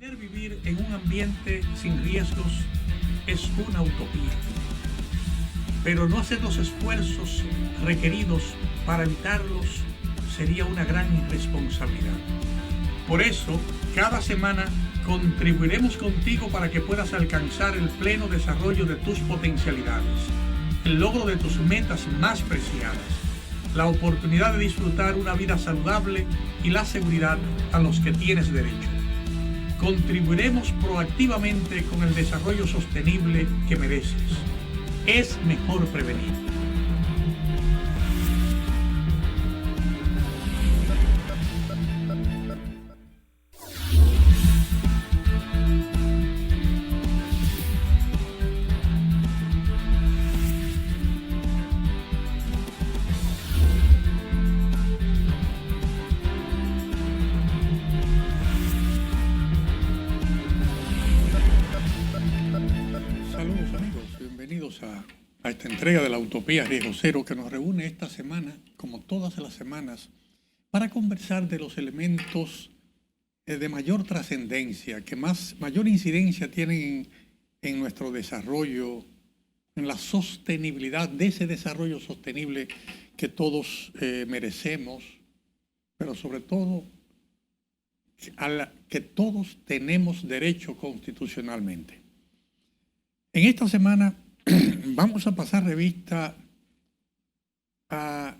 Poder vivir en un ambiente sin riesgos es una utopía, pero no hacer los esfuerzos requeridos para evitarlos sería una gran irresponsabilidad. Por eso, cada semana contribuiremos contigo para que puedas alcanzar el pleno desarrollo de tus potencialidades, el logro de tus metas más preciadas, la oportunidad de disfrutar una vida saludable y la seguridad a los que tienes derecho. Contribuiremos proactivamente con el desarrollo sostenible que mereces. Es mejor prevenir. A esta entrega de la Utopía Riesgo Cero que nos reúne esta semana, como todas las semanas, para conversar de los elementos de mayor trascendencia, que mayor incidencia tienen en nuestro desarrollo, en la sostenibilidad de ese desarrollo sostenible que todos merecemos, pero sobre todo que todos tenemos derecho constitucionalmente. En esta semana vamos a pasar revista a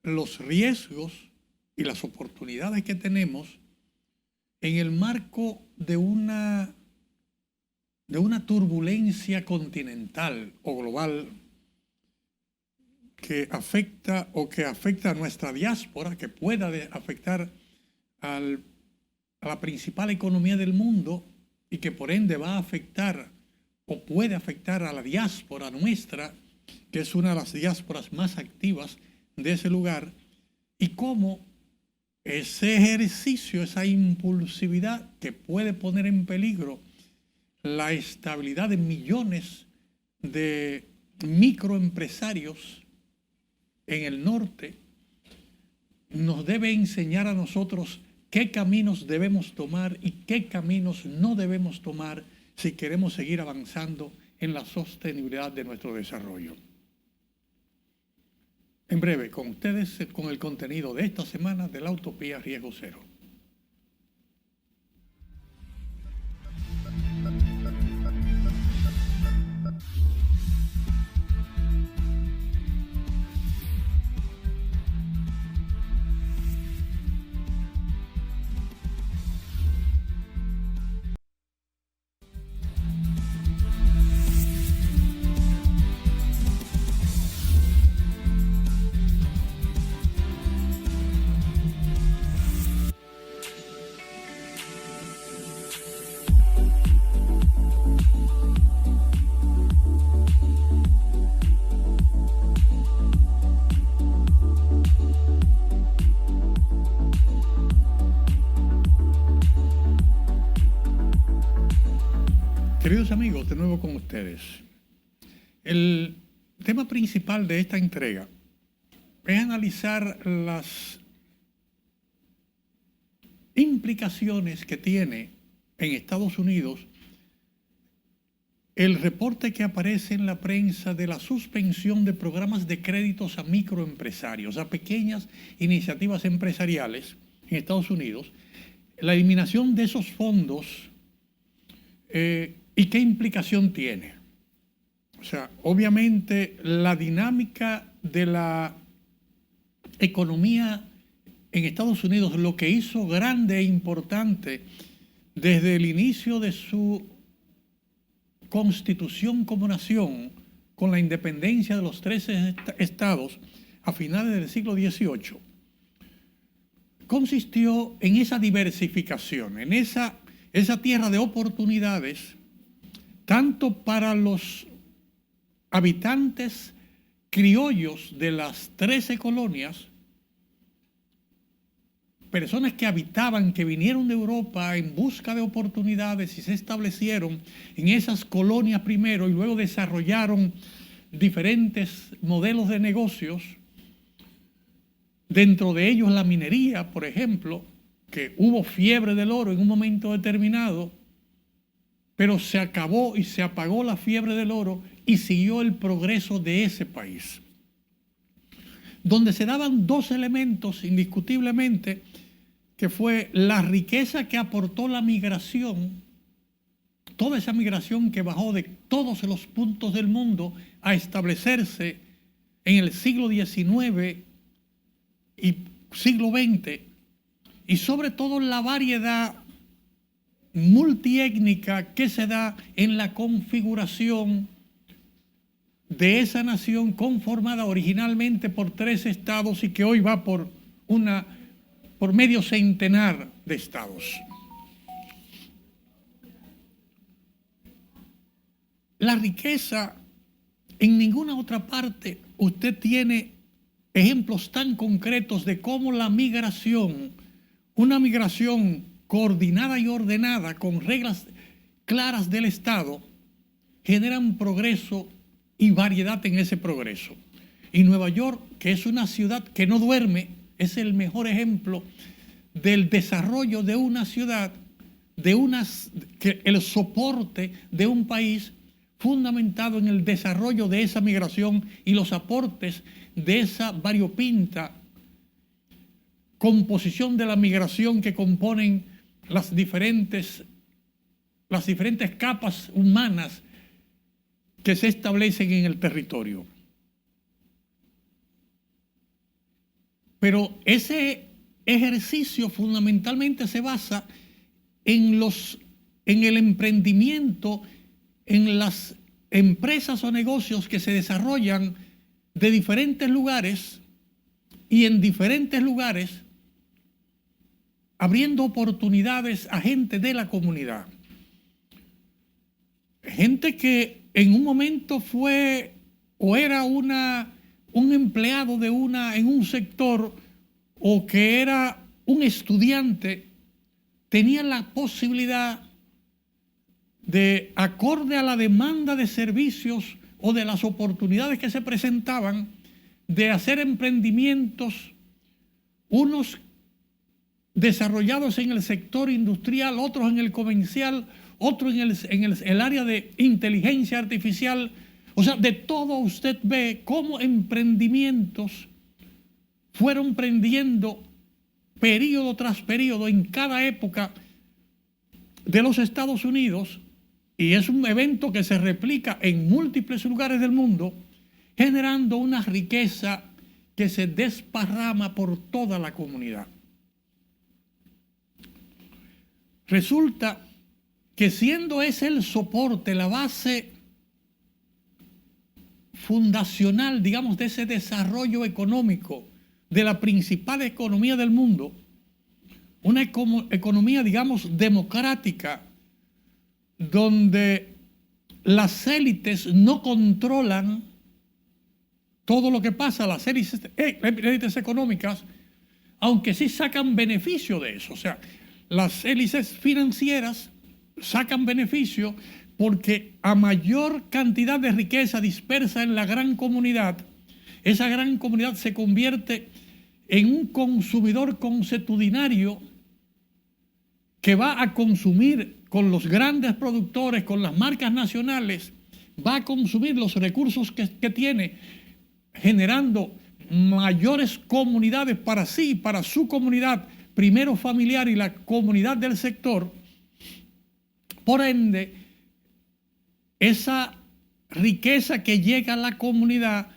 los riesgos y las oportunidades que tenemos en el marco de una turbulencia continental o global que afecta a nuestra diáspora, que pueda afectar a la principal economía del mundo y que por ende va a afectar o puede afectar a la diáspora nuestra, que es una de las diásporas más activas de ese lugar, y cómo ese ejercicio, esa impulsividad que puede poner en peligro la estabilidad de millones de microempresarios en el norte, nos debe enseñar a nosotros qué caminos debemos tomar y qué caminos no debemos tomar si queremos seguir avanzando en la sostenibilidad de nuestro desarrollo. En breve, con ustedes, con el contenido de esta semana de la Utopía Riesgo Cero. Queridos amigos, de nuevo con ustedes. El tema principal de esta entrega es analizar las implicaciones que tiene en Estados Unidos el reporte que aparece en la prensa de la suspensión de programas de créditos a microempresarios, a pequeñas iniciativas empresariales en Estados Unidos, la eliminación de esos fondos y qué implicación tiene. O sea, obviamente la dinámica de la economía en Estados Unidos, lo que hizo grande e importante desde el inicio de su constitución como nación, con la independencia de los 13 estados a finales del siglo XVIII, consistió en esa diversificación, en esa tierra de oportunidades, tanto para los habitantes criollos de las 13 colonias, personas que habitaban, que vinieron de Europa en busca de oportunidades y se establecieron en esas colonias primero y luego desarrollaron diferentes modelos de negocios, dentro de ellos la minería, por ejemplo, que hubo fiebre del oro en un momento determinado, pero se acabó y se apagó la fiebre del oro y siguió el progreso de ese país, donde se daban dos elementos indiscutiblemente, que fue la riqueza que aportó la migración, toda esa migración que bajó de todos los puntos del mundo a establecerse en el siglo XIX y siglo XX, y sobre todo la variedad multiétnica que se da en la configuración de esa nación conformada originalmente por 3 estados y que hoy va por medio centenar de estados. La riqueza, en ninguna otra parte usted tiene ejemplos tan concretos de cómo la migración, una migración coordinada y ordenada con reglas claras del Estado, generan progreso y variedad en ese progreso. Y Nueva York, que es una ciudad que no duerme, es el mejor ejemplo del desarrollo de una ciudad, el soporte de un país fundamentado en el desarrollo de esa migración y los aportes de esa variopinta composición de la migración que componen las diferentes capas humanas que se establecen en el territorio. Pero ese ejercicio fundamentalmente se basa en el emprendimiento, en las empresas o negocios que se desarrollan de diferentes lugares y en diferentes lugares, abriendo oportunidades a gente de la comunidad. Gente que en un momento fue o era un empleado en un sector, o que era un estudiante, tenía la posibilidad de, acorde a la demanda de servicios o de las oportunidades que se presentaban, de hacer emprendimientos, unos desarrollados en el sector industrial, otros en el comercial, otros en el área de inteligencia artificial. O sea, de todo usted ve cómo emprendimientos fueron prendiendo periodo tras periodo en cada época de los Estados Unidos, y es un evento que se replica en múltiples lugares del mundo, generando una riqueza que se desparrama por toda la comunidad. Resulta que siendo ese el soporte, la base fundacional, digamos, de ese desarrollo económico de la principal economía del mundo, una economía, digamos, democrática, donde las élites no controlan todo lo que pasa, las élites económicas, aunque sí sacan beneficio de eso. O sea, las élites financieras sacan beneficio porque a mayor cantidad de riqueza dispersa en la gran comunidad, esa gran comunidad se convierte en un consumidor consuetudinario que va a consumir con los grandes productores, con las marcas nacionales, va a consumir los recursos que tiene, generando mayores comunidades para sí, para su comunidad, primero familiar y la comunidad del sector. Por ende, esa riqueza que llega a la comunidad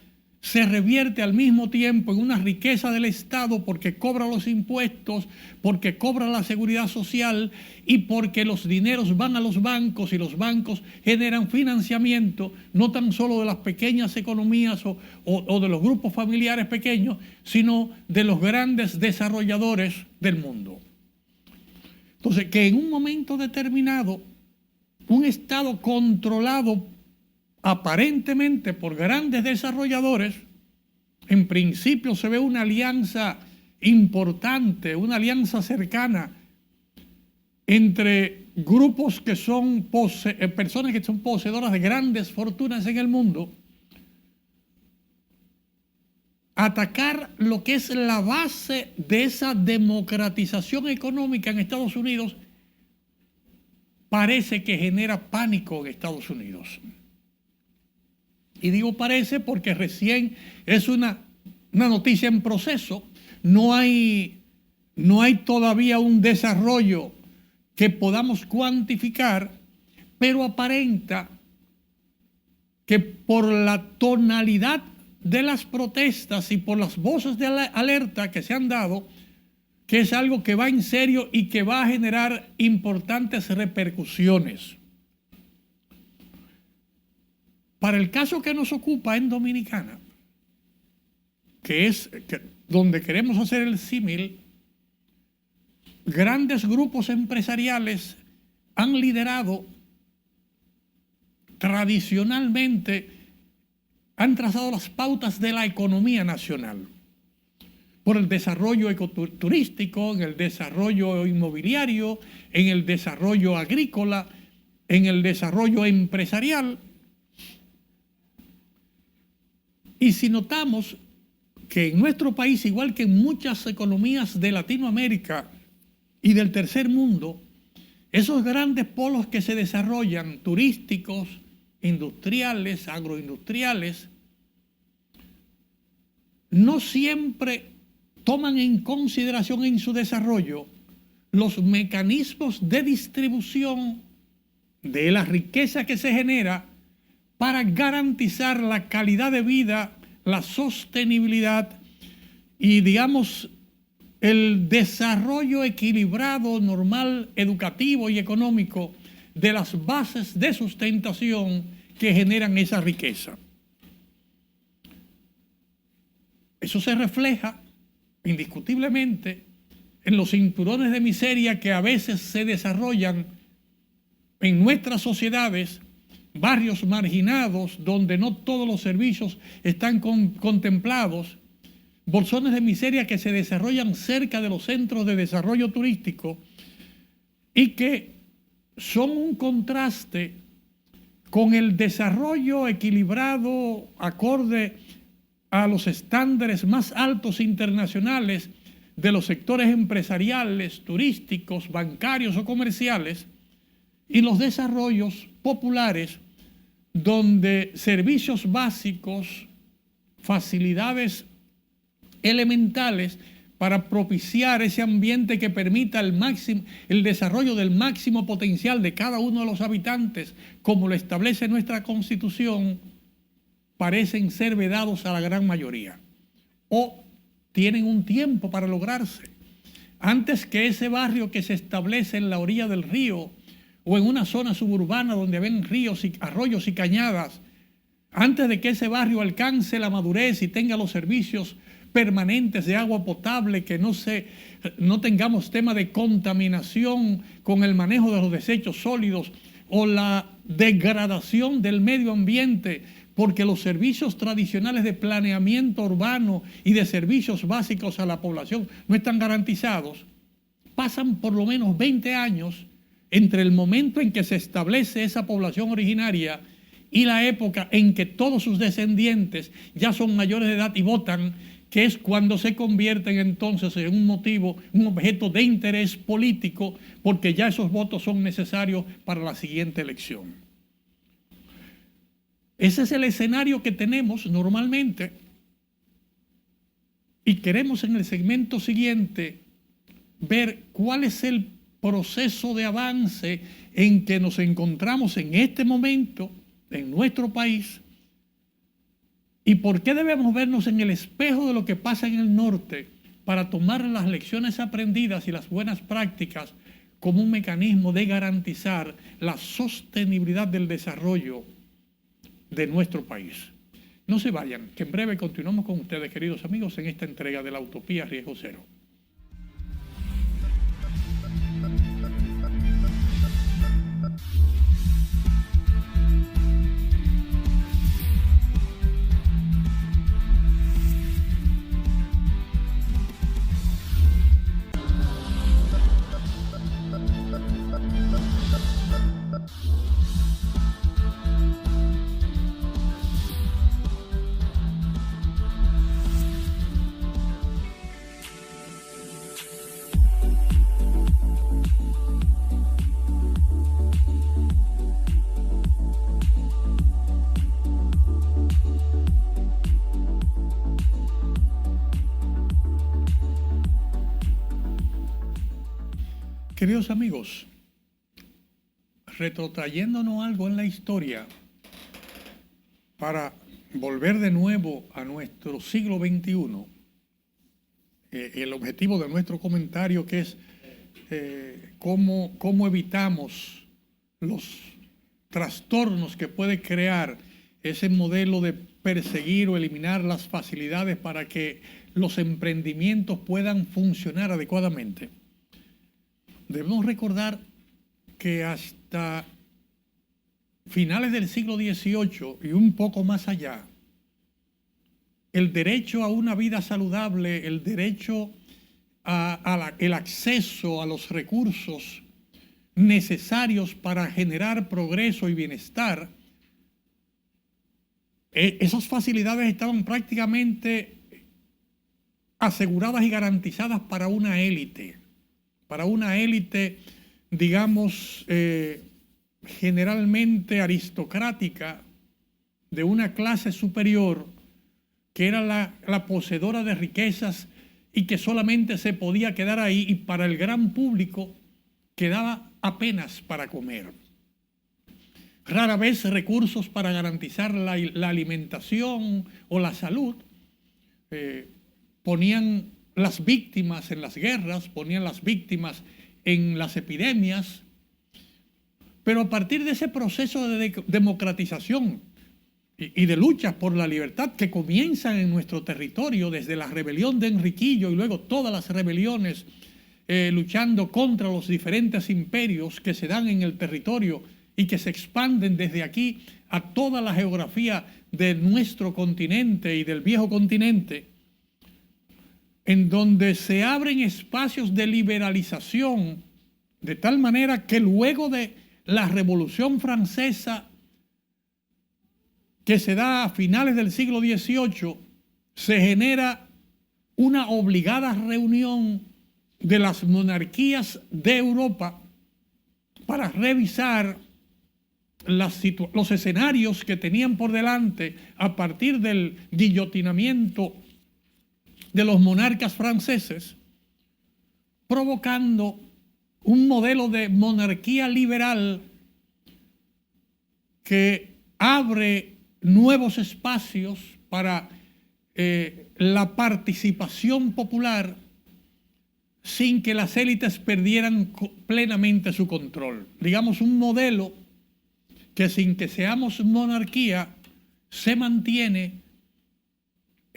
se revierte al mismo tiempo en una riqueza del Estado, porque cobra los impuestos, porque cobra la seguridad social y porque los dineros van a los bancos y los bancos generan financiamiento no tan solo de las pequeñas economías o de los grupos familiares pequeños, sino de los grandes desarrolladores del mundo. Entonces, que en un momento determinado, un Estado controlado aparentemente por grandes desarrolladores, en principio se ve una alianza importante, una alianza cercana entre grupos que son personas que son poseedoras de grandes fortunas en el mundo, atacar lo que es la base de esa democratización económica en Estados Unidos, parece que genera pánico en Estados Unidos. Y digo parece porque recién es una noticia en proceso, no hay todavía un desarrollo que podamos cuantificar, pero aparenta que por la tonalidad de las protestas y por las voces de alerta que se han dado, que es algo que va en serio y que va a generar importantes repercusiones. Para el caso que nos ocupa en Dominicana, que es donde queremos hacer el símil, grandes grupos empresariales han liderado tradicionalmente, han trazado las pautas de la economía nacional por el desarrollo ecoturístico, en el desarrollo inmobiliario, en el desarrollo agrícola, en el desarrollo empresarial. Y si notamos que en nuestro país, igual que en muchas economías de Latinoamérica y del tercer mundo, esos grandes polos que se desarrollan, turísticos, industriales, agroindustriales, no siempre toman en consideración en su desarrollo los mecanismos de distribución de la riqueza que se genera para garantizar la calidad de vida, la sostenibilidad y, digamos, el desarrollo equilibrado, normal, educativo y económico de las bases de sustentación que generan esa riqueza. Eso se refleja indiscutiblemente en los cinturones de miseria que a veces se desarrollan en nuestras sociedades, barrios marginados donde no todos los servicios están contemplados, bolsones de miseria que se desarrollan cerca de los centros de desarrollo turístico y que son un contraste con el desarrollo equilibrado acorde a los estándares más altos internacionales de los sectores empresariales, turísticos, bancarios o comerciales, y los desarrollos populares donde servicios básicos, facilidades elementales para propiciar ese ambiente que permita el desarrollo del máximo potencial de cada uno de los habitantes, como lo establece nuestra Constitución, parecen ser vedados a la gran mayoría o tienen un tiempo para lograrse. Antes que ese barrio que se establece en la orilla del río o en una zona suburbana donde ven ríos y arroyos y cañadas, antes de que ese barrio alcance la madurez y tenga los servicios permanentes de agua potable, que no tengamos tema de contaminación con el manejo de los desechos sólidos o la degradación del medio ambiente, porque los servicios tradicionales de planeamiento urbano y de servicios básicos a la población no están garantizados, pasan por lo menos 20 años entre el momento en que se establece esa población originaria y la época en que todos sus descendientes ya son mayores de edad y votan, que es cuando se convierten entonces en un objeto de interés político, porque ya esos votos son necesarios para la siguiente elección. Ese es el escenario que tenemos normalmente y queremos en el segmento siguiente ver cuál es el proceso de avance en que nos encontramos en este momento en nuestro país y por qué debemos vernos en el espejo de lo que pasa en el norte para tomar las lecciones aprendidas y las buenas prácticas como un mecanismo de garantizar la sostenibilidad del desarrollo de nuestro país. No se vayan, que en breve continuamos con ustedes, queridos amigos, en esta entrega de la Utopía Riesgo Cero. Queridos amigos, retrotrayéndonos algo en la historia para volver de nuevo a nuestro siglo XXI, el objetivo de nuestro comentario que es cómo evitamos los trastornos que puede crear ese modelo de perseguir o eliminar las facilidades para que los emprendimientos puedan funcionar adecuadamente. Debemos recordar que hasta finales del siglo XVIII y un poco más allá, el derecho a una vida saludable, el derecho el acceso a los recursos necesarios para generar progreso y bienestar, esas facilidades estaban prácticamente aseguradas y garantizadas para una élite, digamos, generalmente aristocrática, de una clase superior, que era la poseedora de riquezas y que solamente se podía quedar ahí, y para el gran público quedaba apenas para comer. Rara vez recursos para garantizar la alimentación o la salud. Ponían las víctimas en las guerras, ponían las víctimas en las epidemias. Pero a partir de ese proceso de democratización y de luchas por la libertad que comienzan en nuestro territorio desde la rebelión de Enriquillo y luego todas las rebeliones luchando contra los diferentes imperios que se dan en el territorio y que se expanden desde aquí a toda la geografía de nuestro continente y del viejo continente, en donde se abren espacios de liberalización de tal manera que luego de la Revolución Francesa, que se da a finales del siglo XVIII, se genera una obligada reunión de las monarquías de Europa para revisar los escenarios que tenían por delante a partir del guillotinamiento de los monarcas franceses, provocando un modelo de monarquía liberal que abre nuevos espacios para la participación popular sin que las élites perdieran plenamente su control. Digamos, un modelo que sin que seamos monarquía se mantiene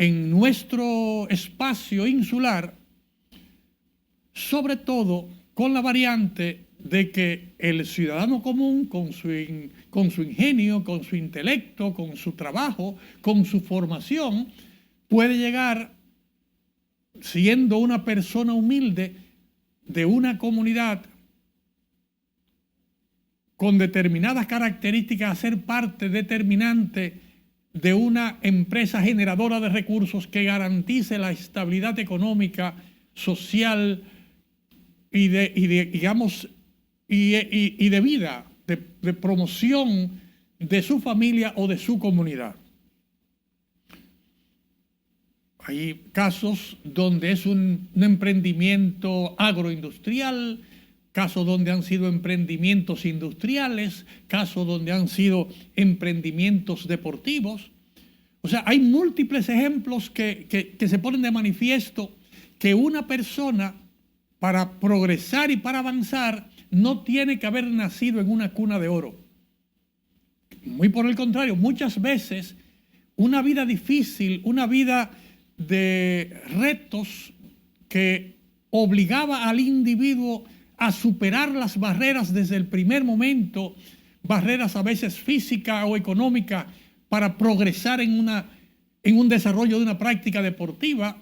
en nuestro espacio insular, sobre todo con la variante de que el ciudadano común, con su ingenio, con su intelecto, con su trabajo, con su formación, puede llegar, siendo una persona humilde de una comunidad con determinadas características, a ser parte determinante de una empresa generadora de recursos que garantice la estabilidad económica, social y de vida, de promoción de su familia o de su comunidad. Hay casos donde es un emprendimiento agroindustrial, casos donde han sido emprendimientos industriales, casos donde han sido emprendimientos deportivos. O sea, hay múltiples ejemplos que se ponen de manifiesto que una persona, para progresar y para avanzar, no tiene que haber nacido en una cuna de oro. Muy por el contrario, muchas veces una vida difícil, una vida de retos que obligaba al individuo a superar las barreras desde el primer momento, barreras a veces físicas o económicas, para progresar en un desarrollo de una práctica deportiva,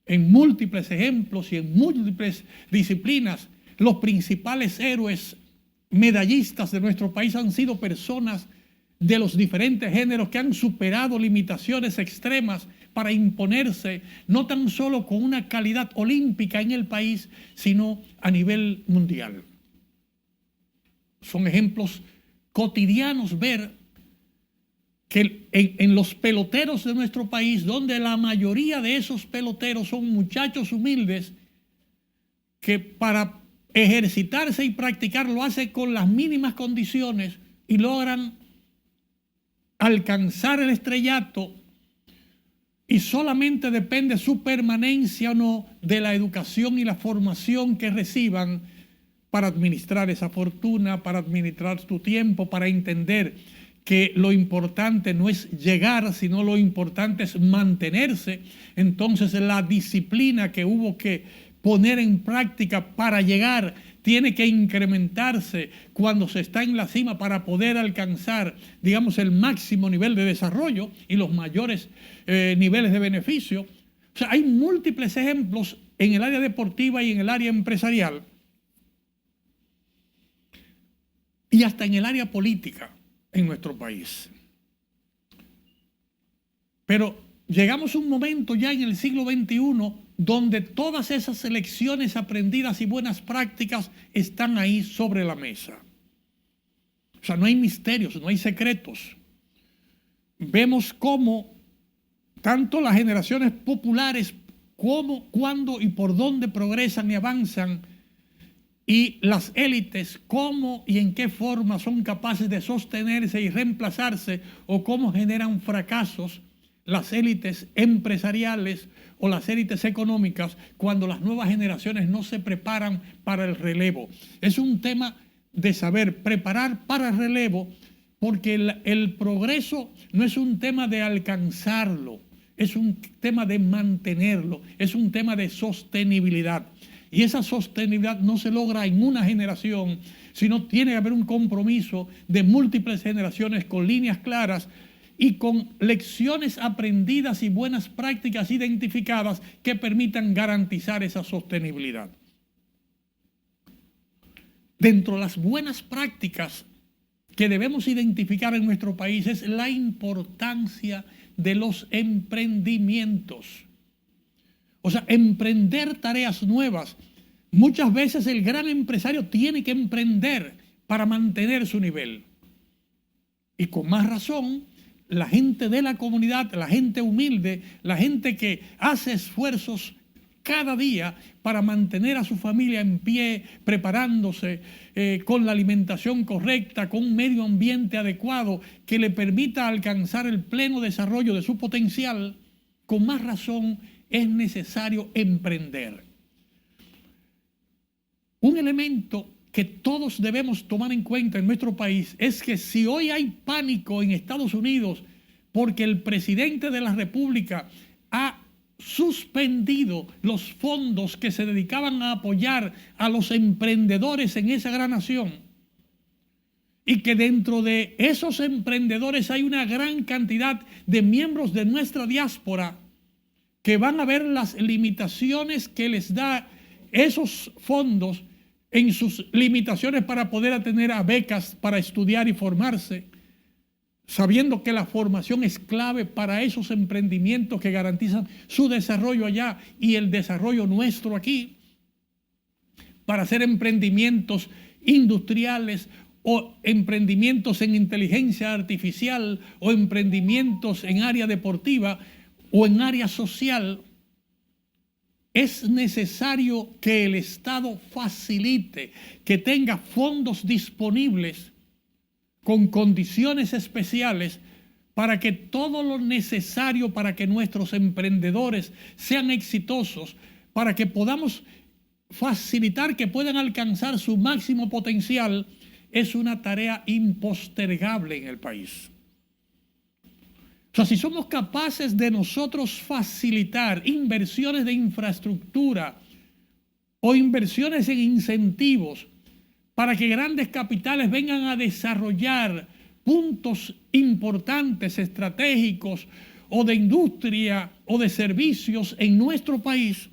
en múltiples ejemplos y en múltiples disciplinas. Los principales héroes medallistas de nuestro país han sido personas de los diferentes géneros que han superado limitaciones extremas para imponerse, no tan solo con una calidad olímpica en el país, sino a nivel mundial. Son ejemplos cotidianos ver que en los peloteros de nuestro país, donde la mayoría de esos peloteros son muchachos humildes, que para ejercitarse y practicar, lo hace con las mínimas condiciones y logran alcanzar el estrellato, y solamente depende su permanencia o no de la educación y la formación que reciban para administrar esa fortuna, para administrar su tiempo, para entender que lo importante no es llegar, sino lo importante es mantenerse. Entonces la disciplina que hubo que poner en práctica para llegar tiene que incrementarse cuando se está en la cima para poder alcanzar, digamos, el máximo nivel de desarrollo y los mayores niveles de beneficio. O sea, hay múltiples ejemplos en el área deportiva y en el área empresarial y hasta en el área política en nuestro país. Pero llegamos a un momento ya en el siglo XXI donde todas esas lecciones aprendidas y buenas prácticas están ahí sobre la mesa. O sea, no hay misterios, no hay secretos. Vemos cómo tanto las generaciones populares, cómo, cuándo y por dónde progresan y avanzan, y las élites, cómo y en qué forma son capaces de sostenerse y reemplazarse, o cómo generan fracasos las élites empresariales o las élites económicas cuando las nuevas generaciones no se preparan para el relevo. Es un tema de saber preparar para el relevo, porque el progreso no es un tema de alcanzarlo, es un tema de mantenerlo, es un tema de sostenibilidad. Y esa sostenibilidad no se logra en una generación, sino tiene que haber un compromiso de múltiples generaciones con líneas claras y con lecciones aprendidas y buenas prácticas identificadas que permitan garantizar esa sostenibilidad. Dentro de las buenas prácticas que debemos identificar en nuestro país es la importancia de los emprendimientos. O sea, emprender tareas nuevas. Muchas veces el gran empresario tiene que emprender para mantener su nivel. Y con más razón, la gente de la comunidad, la gente humilde, la gente que hace esfuerzos cada día para mantener a su familia en pie, preparándose con la alimentación correcta, con un medio ambiente adecuado que le permita alcanzar el pleno desarrollo de su potencial, con más razón es necesario emprender. Un elemento que todos debemos tomar en cuenta en nuestro país es que si hoy hay pánico en Estados Unidos porque el presidente de la República ha suspendido los fondos que se dedicaban a apoyar a los emprendedores en esa gran nación, y que dentro de esos emprendedores hay una gran cantidad de miembros de nuestra diáspora que van a ver las limitaciones que les da esos fondos en sus limitaciones para poder atender a becas para estudiar y formarse, sabiendo que la formación es clave para esos emprendimientos que garantizan su desarrollo allá y el desarrollo nuestro aquí, para hacer emprendimientos industriales o emprendimientos en inteligencia artificial o emprendimientos en área deportiva o en área social. Es necesario que el Estado facilite, que tenga fondos disponibles con condiciones especiales para que todo lo necesario para que nuestros emprendedores sean exitosos, para que podamos facilitar que puedan alcanzar su máximo potencial, es una tarea impostergable en el país. O sea, si somos capaces de nosotros facilitar inversiones de infraestructura o inversiones en incentivos para que grandes capitales vengan a desarrollar puntos importantes, estratégicos, o de industria o de servicios en nuestro país,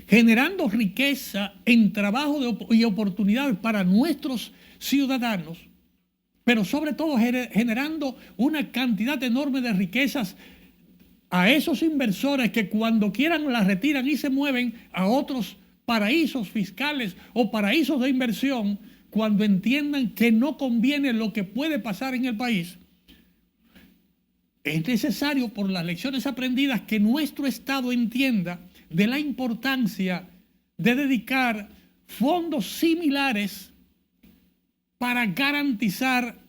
generando riqueza en trabajo y oportunidades para nuestros ciudadanos, pero sobre todo generando una cantidad enorme de riquezas a esos inversores que cuando quieran las retiran y se mueven a otros paraísos fiscales o paraísos de inversión cuando entiendan que no conviene lo que puede pasar en el país. Es necesario, por las lecciones aprendidas, que nuestro Estado entienda de la importancia de dedicar fondos similares para garantizar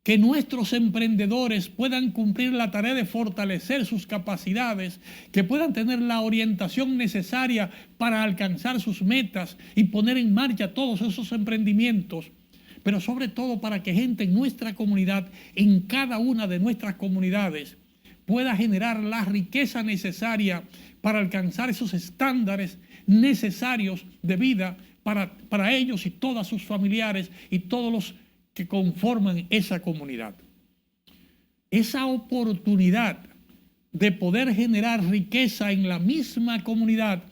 que nuestros emprendedores puedan cumplir la tarea de fortalecer sus capacidades, que puedan tener la orientación necesaria para alcanzar sus metas y poner en marcha todos esos emprendimientos, pero sobre todo para que gente en nuestra comunidad, en cada una de nuestras comunidades, pueda generar la riqueza necesaria para alcanzar esos estándares necesarios de vida para ellos y todas sus familiares y todos los que conforman esa comunidad. Esa oportunidad de poder generar riqueza en la misma comunidad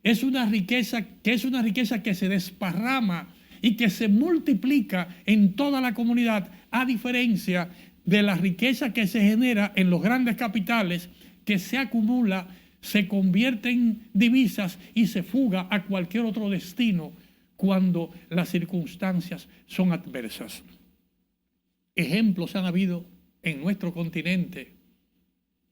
es una riqueza que se desparrama y que se multiplica en toda la comunidad, a diferencia de la riqueza que se genera en los grandes capitales, que se acumula, se convierte en divisas y se fuga a cualquier otro destino cuando las circunstancias son adversas. Ejemplos han habido en nuestro continente.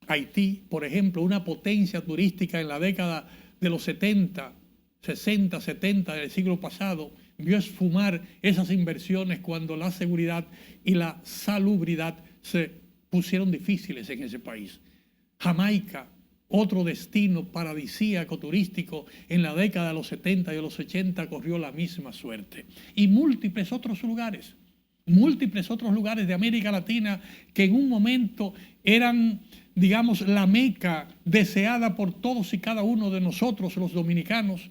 Haití, por ejemplo, una potencia turística en la década de los 60, 70 del siglo pasado, vio esfumar esas inversiones cuando la seguridad y la salubridad se pusieron difíciles en ese país. Jamaica, otro destino paradisíaco turístico, en la década de los 70 y de los 80 corrió la misma suerte. Y múltiples otros lugares de América Latina que en un momento eran, digamos, la meca deseada por todos y cada uno de nosotros, los dominicanos,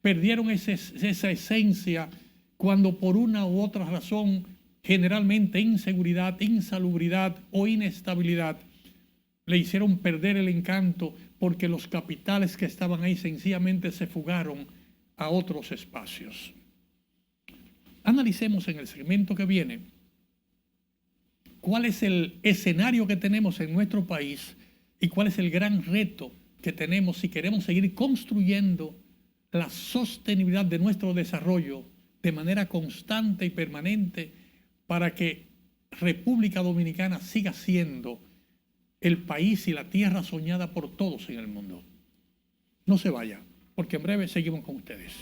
perdieron esa esencia cuando por una u otra razón, generalmente inseguridad, insalubridad o inestabilidad, le hicieron perder el encanto porque los capitales que estaban ahí sencillamente se fugaron a otros espacios. Analicemos en el segmento que viene cuál es el escenario que tenemos en nuestro país y cuál es el gran reto que tenemos si queremos seguir construyendo la sostenibilidad de nuestro desarrollo de manera constante y permanente para que República Dominicana siga siendo el país y la tierra soñada por todos en el mundo. No se vaya, porque en breve seguimos con ustedes.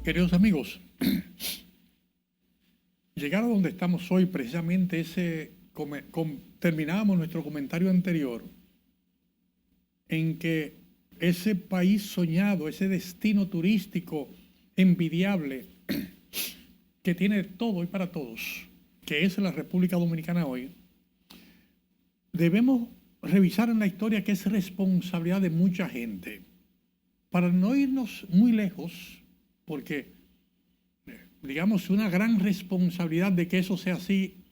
Queridos amigos, llegar a donde estamos hoy, precisamente terminábamos nuestro comentario anterior en que ese país soñado, ese destino turístico envidiable que tiene todo y para todos, que es la República Dominicana hoy, debemos revisar en la historia que es responsabilidad de mucha gente. Para no irnos muy lejos, porque, digamos, una gran responsabilidad de que eso sea así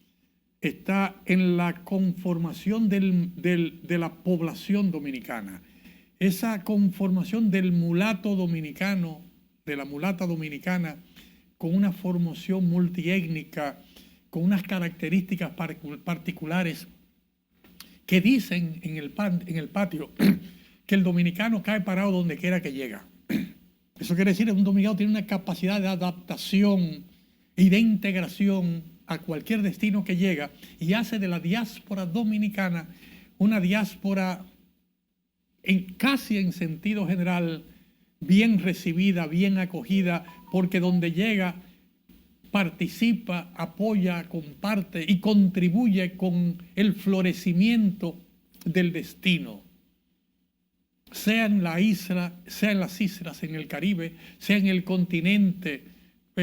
está en la conformación de la población dominicana. Esa conformación del mulato dominicano, de la mulata dominicana, con una formación multiétnica, con unas características particulares que dicen en el patio que el dominicano cae parado donde quiera que llega. Eso quiere decir que un dominicano tiene una capacidad de adaptación y de integración a cualquier destino que llega y hace de la diáspora dominicana una diáspora casi en sentido general bien recibida, bien acogida, porque donde llega participa, apoya, comparte y contribuye con el florecimiento del destino. Sea en la isla, sea en las islas, en el Caribe, sea en el continente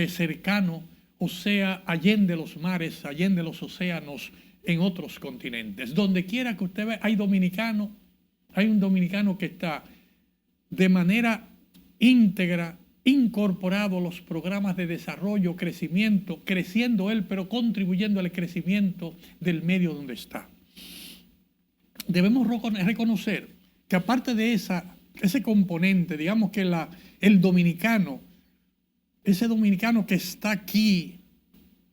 cercano, o sea allende los mares, allende los océanos, en otros continentes. Donde quiera que usted vea, hay un dominicano que está de manera íntegra incorporado los programas de desarrollo, crecimiento, creciendo él, pero contribuyendo al crecimiento del medio donde está. Debemos reconocer que aparte de ese componente, digamos que el dominicano, ese dominicano que está aquí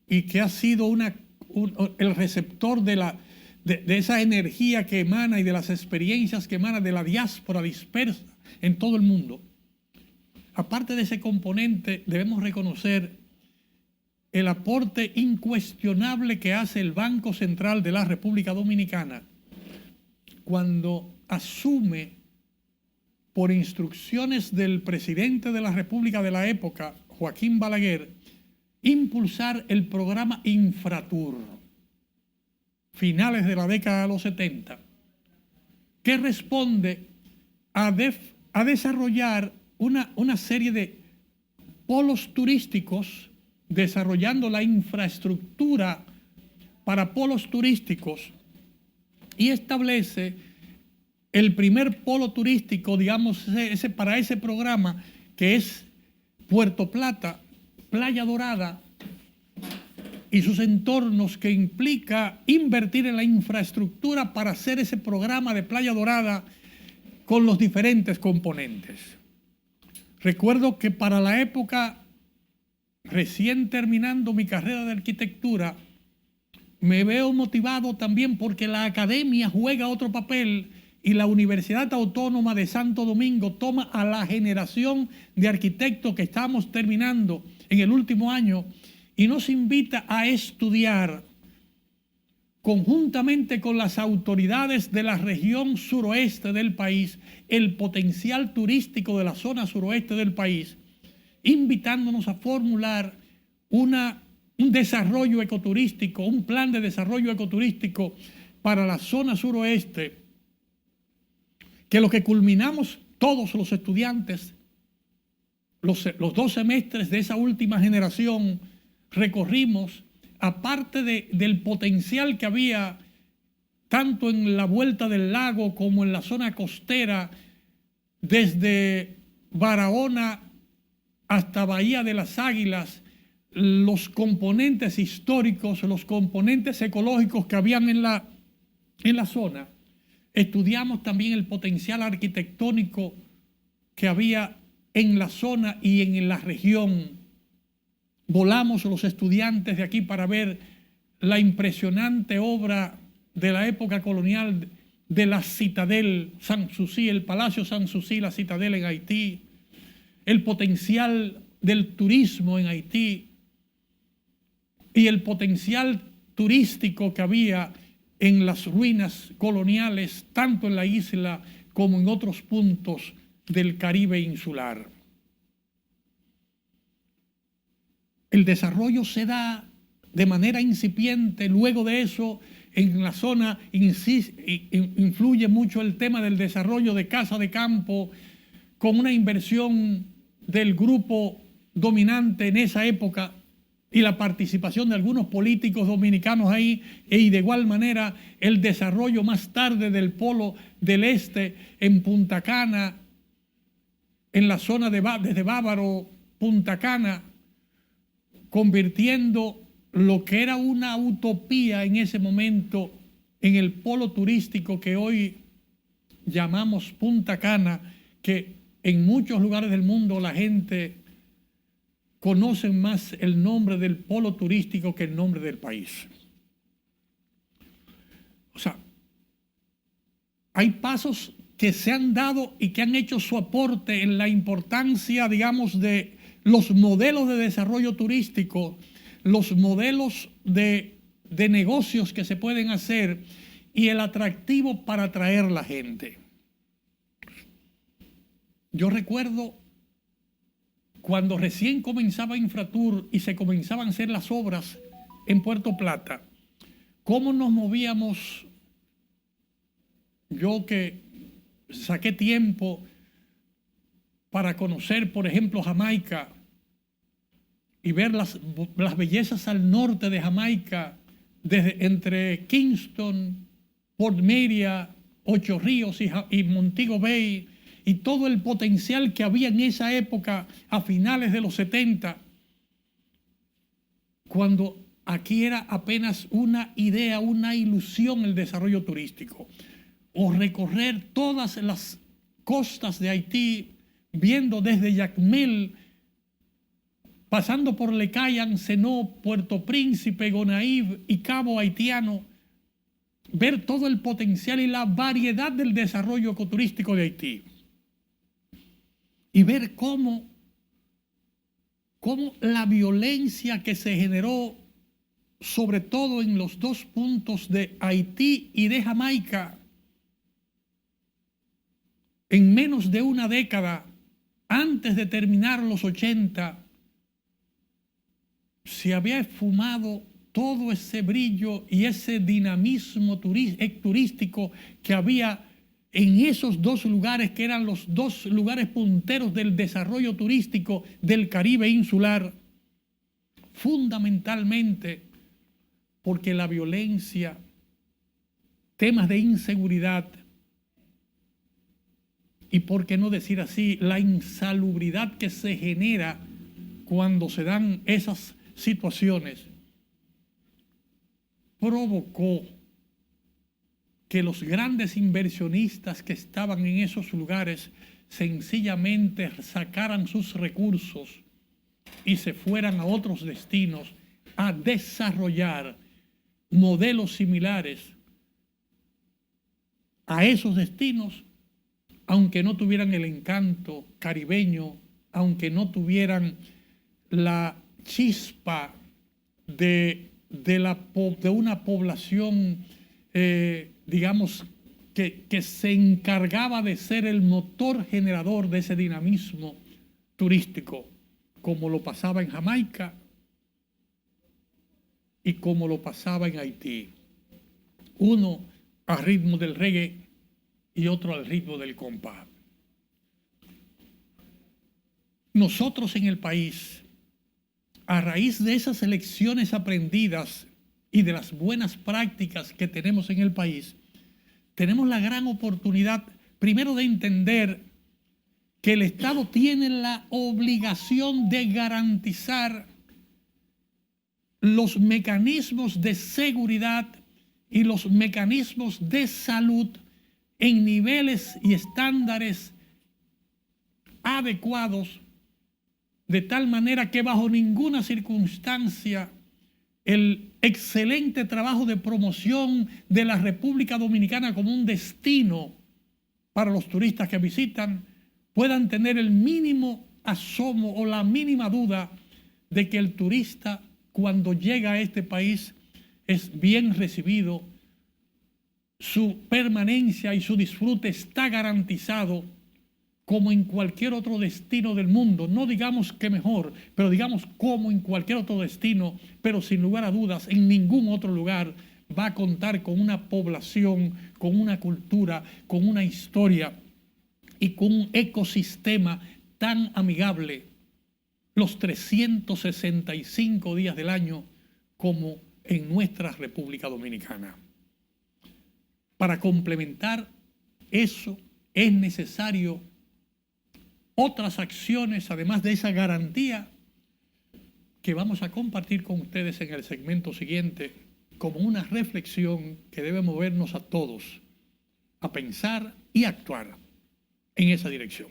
y que ha sido el receptor de esa energía que emana y de las experiencias que emana de la diáspora dispersa en todo el mundo. Aparte de ese componente, debemos reconocer el aporte incuestionable que hace el Banco Central de la República Dominicana cuando asume, por instrucciones del presidente de la República de la época, Joaquín Balaguer, impulsar el programa Infratur, finales de la década de los 70, que responde a desarrollar una serie de polos turísticos, desarrollando la infraestructura para polos turísticos, y establece el primer polo turístico, digamos, para ese programa, que es Puerto Plata, Playa Dorada y sus entornos, que implica invertir en la infraestructura para hacer ese programa de Playa Dorada con los diferentes componentes. Recuerdo que para la época, recién terminando mi carrera de arquitectura, me veo motivado también porque la academia juega otro papel y la Universidad Autónoma de Santo Domingo toma a la generación de arquitectos que estamos terminando en el último año y nos invita a estudiar conjuntamente con las autoridades de la región suroeste del país el potencial turístico de la zona suroeste del país, invitándonos a formular un desarrollo ecoturístico, un plan de desarrollo ecoturístico para la zona suroeste, que lo que culminamos todos los estudiantes, los 2 semestres de esa última generación, recorrimos, aparte del potencial que había tanto en la vuelta del lago como en la zona costera, desde Barahona hasta Bahía de las Águilas, los componentes históricos, los componentes ecológicos que habían en la zona. Estudiamos también el potencial arquitectónico que había en la zona y en la región. Volamos los estudiantes de aquí para ver la impresionante obra de la época colonial de la Citadel Sanssouci, el Palacio Sanssouci, la Citadel en Haití, el potencial del turismo en Haití y el potencial turístico que había en las ruinas coloniales, tanto en la isla como en otros puntos del Caribe insular. El desarrollo se da de manera incipiente. Luego de eso, en la zona influye mucho el tema del desarrollo de casa de campo, con una inversión del grupo dominante en esa época y la participación de algunos políticos dominicanos ahí, y de igual manera el desarrollo más tarde del polo del este en Punta Cana, en la zona desde Bávaro, Punta Cana, convirtiendo lo que era una utopía en ese momento en el polo turístico que hoy llamamos Punta Cana, que en muchos lugares del mundo la gente conoce más el nombre del polo turístico que el nombre del país. O sea, hay pasos que se han dado y que han hecho su aporte en la importancia, digamos, de los modelos de desarrollo turístico, los modelos de negocios que se pueden hacer y el atractivo para atraer la gente. Yo recuerdo cuando recién comenzaba Infratur y se comenzaban a hacer las obras en Puerto Plata, cómo nos movíamos. Yo que saqué tiempo para conocer, por ejemplo, Jamaica y ver las bellezas al norte de Jamaica, entre Kingston, Port Meria, Ocho Ríos y Montego Bay, y todo el potencial que había en esa época a finales de los 70, cuando aquí era apenas una idea, una ilusión el desarrollo turístico. O recorrer todas las costas de Haití, viendo desde Jacmel, pasando por Le Cayenne, Senó, Puerto Príncipe, Gonaïves y Cabo Haitiano, ver todo el potencial y la variedad del desarrollo ecoturístico de Haití. Y ver cómo la violencia que se generó, sobre todo en los dos puntos de Haití y de Jamaica, en menos de una década, antes de terminar los 80, se había esfumado todo ese brillo y ese dinamismo turístico que había en esos dos lugares, que eran los dos lugares punteros del desarrollo turístico del Caribe insular, fundamentalmente porque la violencia, temas de inseguridad y, por qué no decir así, la insalubridad que se genera cuando se dan esas situaciones, provocó que los grandes inversionistas que estaban en esos lugares sencillamente sacaran sus recursos y se fueran a otros destinos a desarrollar modelos similares a esos destinos, aunque no tuvieran el encanto caribeño, aunque no tuvieran la chispa de una población, digamos, que se encargaba de ser el motor generador de ese dinamismo turístico, como lo pasaba en Jamaica y como lo pasaba en Haití. Uno al ritmo del reggae y otro al ritmo del compás. Nosotros en el país, a raíz de esas lecciones aprendidas y de las buenas prácticas que tenemos en el país, tenemos la gran oportunidad, primero, de entender que el Estado tiene la obligación de garantizar los mecanismos de seguridad y los mecanismos de salud en niveles y estándares adecuados, de tal manera que bajo ninguna circunstancia el excelente trabajo de promoción de la República Dominicana como un destino para los turistas que visitan puedan tener el mínimo asomo o la mínima duda de que el turista, cuando llega a este país, es bien recibido, su permanencia y su disfrute está garantizado como en cualquier otro destino del mundo. No digamos que mejor, pero digamos como en cualquier otro destino, pero sin lugar a dudas en ningún otro lugar va a contar con una población, con una cultura, con una historia y con un ecosistema tan amigable los 365 días del año como en nuestra República Dominicana. Para complementar eso es necesario otras acciones, además de esa garantía que vamos a compartir con ustedes en el segmento siguiente, como una reflexión que debe movernos a todos a pensar y actuar en esa dirección.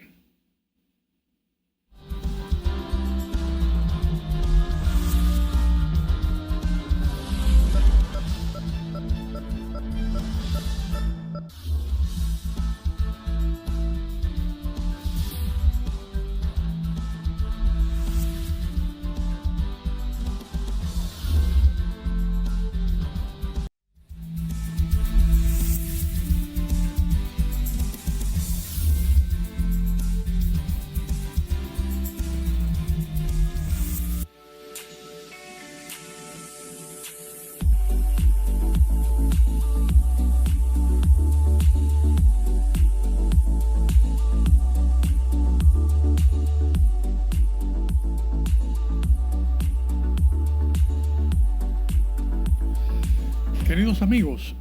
Queridos amigos,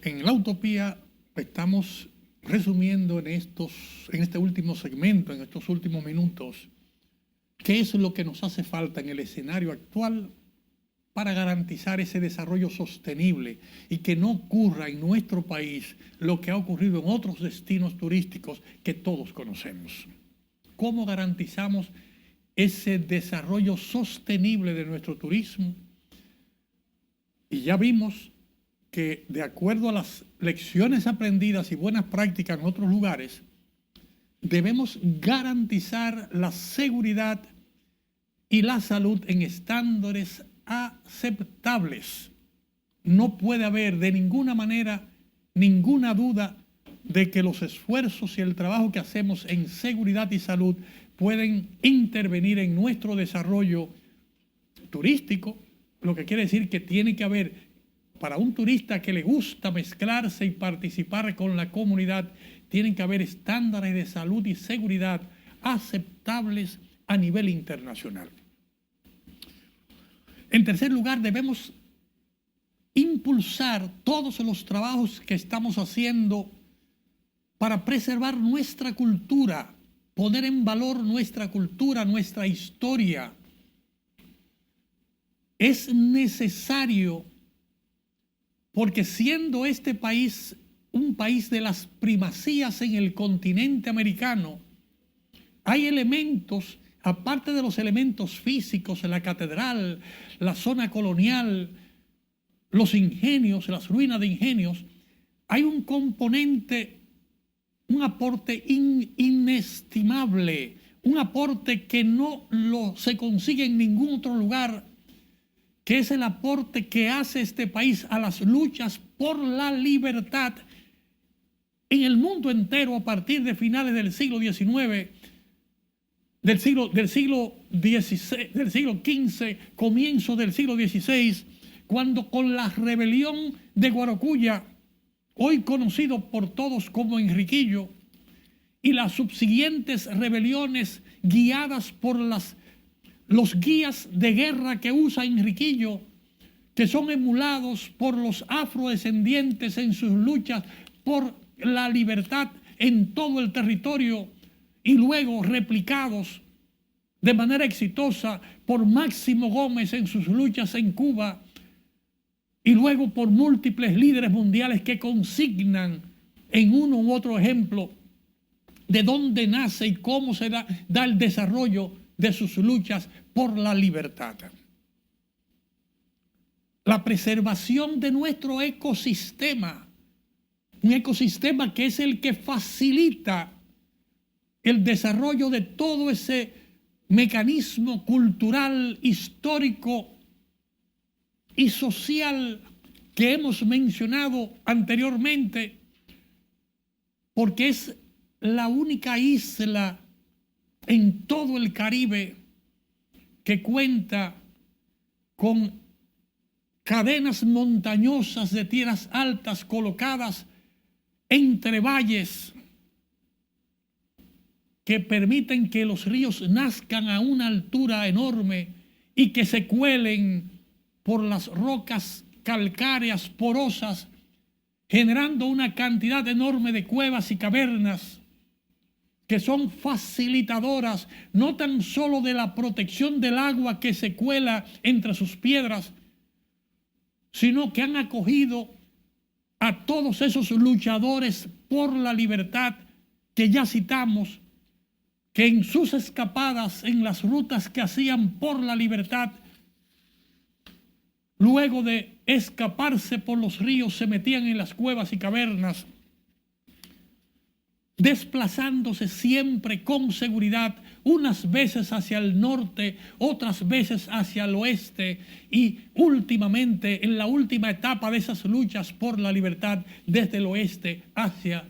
en la utopía estamos resumiendo en este último segmento, en estos últimos minutos, ¿qué es lo que nos hace falta en el escenario actual para garantizar ese desarrollo sostenible y que no ocurra en nuestro país lo que ha ocurrido en otros destinos turísticos que todos conocemos? ¿Cómo garantizamos ese desarrollo sostenible de nuestro turismo? Y ya vimos que, de acuerdo a las lecciones aprendidas y buenas prácticas en otros lugares, debemos garantizar la seguridad y la salud en estándares aceptables. No puede haber de ninguna manera ninguna duda de que los esfuerzos y el trabajo que hacemos en seguridad y salud pueden intervenir en nuestro desarrollo turístico, lo que quiere decir que tiene que haber, para un turista que le gusta mezclarse y participar con la comunidad, tienen que haber estándares de salud y seguridad aceptables a nivel internacional. En tercer lugar, debemos impulsar todos los trabajos que estamos haciendo para preservar nuestra cultura, poner en valor nuestra cultura, nuestra historia. Es necesario, porque siendo este país un país de las primacías en el continente americano, hay elementos, aparte de los elementos físicos, la catedral, la zona colonial, los ingenios, las ruinas de ingenios, hay un componente, un aporte inestimable, un aporte que no se consigue en ningún otro lugar, que es el aporte que hace este país a las luchas por la libertad en el mundo entero a partir de finales del siglo XIX, del siglo XV, comienzo del siglo XVI, cuando con la rebelión de Guaracuya, hoy conocido por todos como Enriquillo, y las subsiguientes rebeliones guiadas por los guías de guerra que usa Enriquillo, que son emulados por los afrodescendientes en sus luchas por la libertad en todo el territorio y luego replicados de manera exitosa por Máximo Gómez en sus luchas en Cuba y luego por múltiples líderes mundiales que consignan en uno u otro ejemplo de dónde nace y cómo se da el desarrollo de sus luchas por la libertad. La preservación de nuestro ecosistema, un ecosistema que es el que facilita el desarrollo de todo ese mecanismo cultural, histórico y social que hemos mencionado anteriormente, porque es la única isla en todo el Caribe que cuenta con cadenas montañosas de tierras altas colocadas entre valles que permiten que los ríos nazcan a una altura enorme y que se cuelen por las rocas calcáreas porosas, generando una cantidad enorme de cuevas y cavernas que son facilitadoras no tan solo de la protección del agua que se cuela entre sus piedras, sino que han acogido a todos esos luchadores por la libertad que ya citamos, que en sus escapadas, en las rutas que hacían por la libertad, luego de escaparse por los ríos, se metían en las cuevas y cavernas, desplazándose siempre con seguridad, unas veces hacia el norte, otras veces hacia el oeste y últimamente, en la última etapa de esas luchas por la libertad, desde el oeste hacia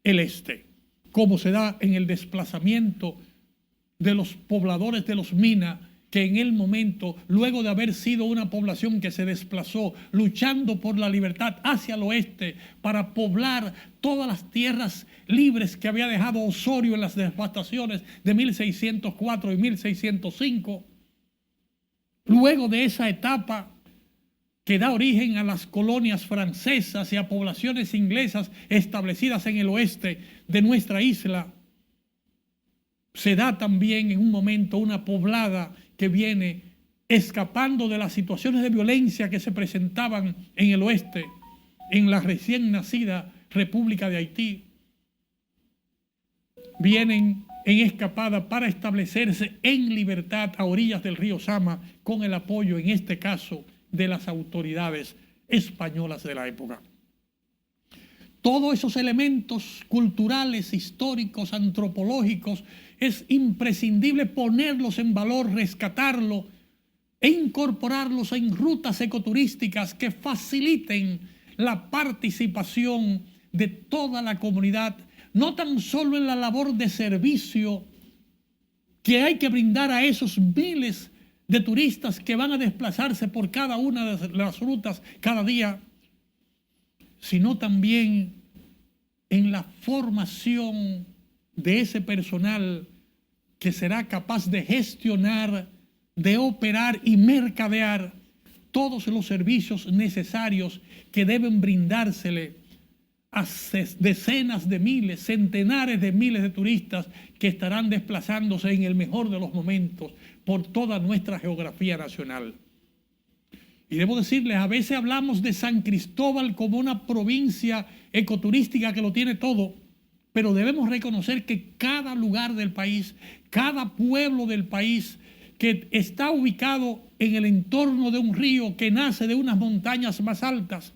el este, como se da en el desplazamiento de los pobladores de los Mina, que en el momento, luego de haber sido una población que se desplazó luchando por la libertad hacia el oeste para poblar todas las tierras libres que había dejado Osorio en las devastaciones de 1604 y 1605, luego de esa etapa que da origen a las colonias francesas y a poblaciones inglesas establecidas en el oeste de nuestra isla, se da también en un momento una poblada que viene escapando de las situaciones de violencia que se presentaban en el oeste, en la recién nacida República de Haití. Vienen en escapada para establecerse en libertad a orillas del río Sama, con el apoyo, en este caso, de las autoridades españolas de la época. Todos esos elementos culturales, históricos, antropológicos, es imprescindible ponerlos en valor, rescatarlos e incorporarlos en rutas ecoturísticas que faciliten la participación de toda la comunidad, no tan solo en la labor de servicio que hay que brindar a esos miles de turistas que van a desplazarse por cada una de las rutas cada día, sino también en la formación de ese personal que será capaz de gestionar, de operar y mercadear todos los servicios necesarios que deben brindársele a decenas de miles, centenares de miles de turistas que estarán desplazándose en el mejor de los momentos por toda nuestra geografía nacional. Y debo decirles, a veces hablamos de San Cristóbal como una provincia ecoturística que lo tiene todo, pero debemos reconocer que cada lugar del país, cada pueblo del país que está ubicado en el entorno de un río que nace de unas montañas más altas,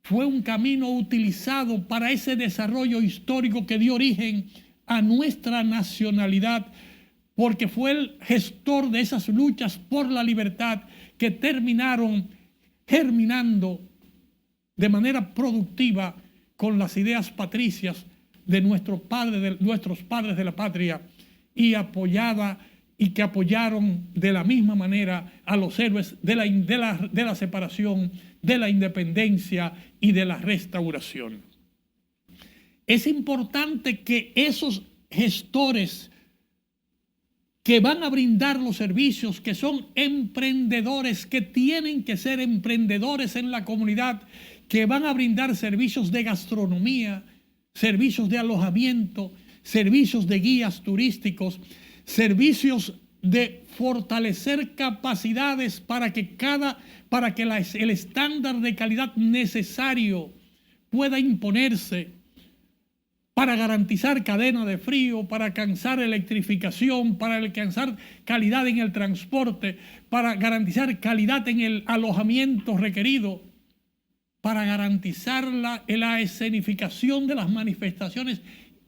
fue un camino utilizado para ese desarrollo histórico que dio origen a nuestra nacionalidad, porque fue el gestor de esas luchas por la libertad que terminaron germinando de manera productiva con las ideas patricias de nuestros padres de la patria y que apoyaron de la misma manera a los héroes de la separación, de la independencia y de la restauración. Es importante que esos gestores que van a brindar los servicios, que son emprendedores, que tienen que ser emprendedores en la comunidad, que van a brindar servicios de gastronomía, servicios de alojamiento, servicios de guías turísticos, servicios de fortalecer capacidades para que el estándar de calidad necesario pueda imponerse, para garantizar cadena de frío, para alcanzar electrificación, para alcanzar calidad en el transporte, para garantizar calidad en el alojamiento requerido, para garantizar la escenificación de las manifestaciones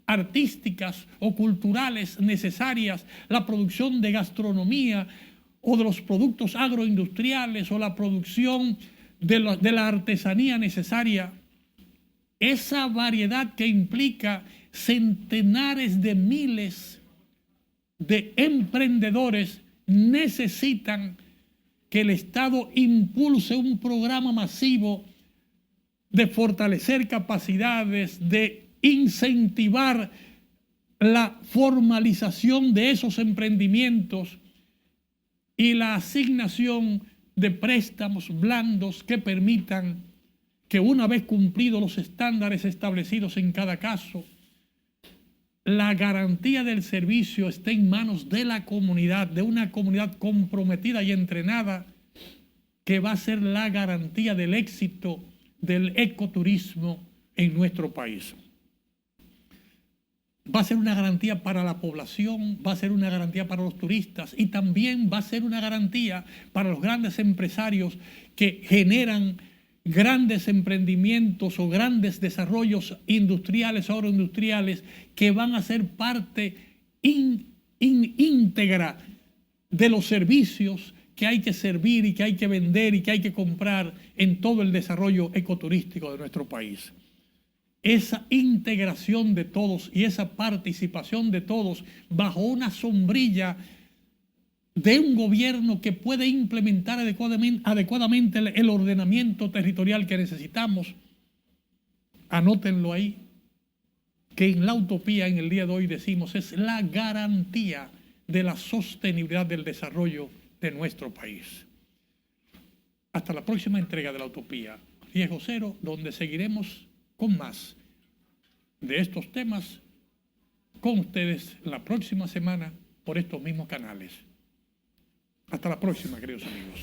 artísticas o culturales necesarias, la producción de gastronomía o de los productos agroindustriales o la producción de la artesanía necesaria. Esa variedad que implica centenares de miles de emprendedores necesitan que el Estado impulse un programa masivo de fortalecer capacidades, de incentivar la formalización de esos emprendimientos y la asignación de préstamos blandos que permitan que, una vez cumplidos los estándares establecidos en cada caso, la garantía del servicio esté en manos de la comunidad, de una comunidad comprometida y entrenada, que va a ser la garantía del éxito del ecoturismo en nuestro país. Va a ser una garantía para la población, va a ser una garantía para los turistas y también va a ser una garantía para los grandes empresarios que generan grandes emprendimientos o grandes desarrollos industriales o agroindustriales que van a ser parte íntegra de los servicios que hay que servir y que hay que vender y que hay que comprar en todo el desarrollo ecoturístico de nuestro país. Esa integración de todos y esa participación de todos bajo una sombrilla de un gobierno que puede implementar adecuadamente el ordenamiento territorial que necesitamos. Anótenlo ahí, que en la utopía en el día de hoy decimos es la garantía de la sostenibilidad del desarrollo de nuestro país. Hasta la próxima entrega de La Utopía, Riesgo Cero, donde seguiremos con más de estos temas con ustedes la próxima semana por estos mismos canales. Hasta la próxima, queridos amigos.